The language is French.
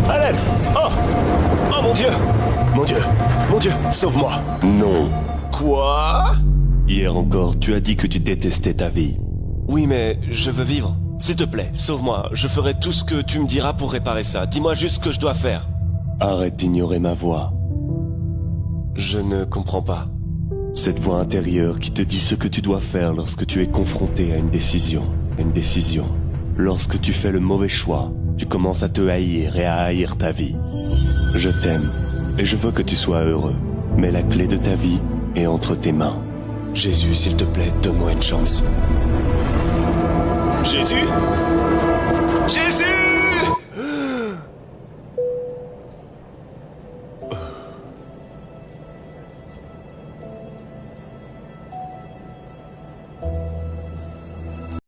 Allen! Oh! Oh mon Dieu! Mon Dieu! Mon Dieu! Sauve-moi! Non. Quoi? Hier encore, tu as dit que tu détestais ta vie. Oui, mais je veux vivre. S'il te plaît, sauve-moi. Je ferai tout ce que tu me diras pour réparer ça. Dis-moi juste ce que je dois faire. Arrête d'ignorer ma voix. Je ne comprends pas. Cette voix intérieure qui te dit ce que tu dois faire lorsque tu es confronté à une décision. Une décision. Lorsque tu fais le mauvais choix, tu commences à te haïr et à haïr ta vie. Je t'aime et je veux que tu sois heureux. Mais la clé de ta vie est entre tes mains. Jésus, s'il te plaît, donne-moi une chance. Jésus? Jésus!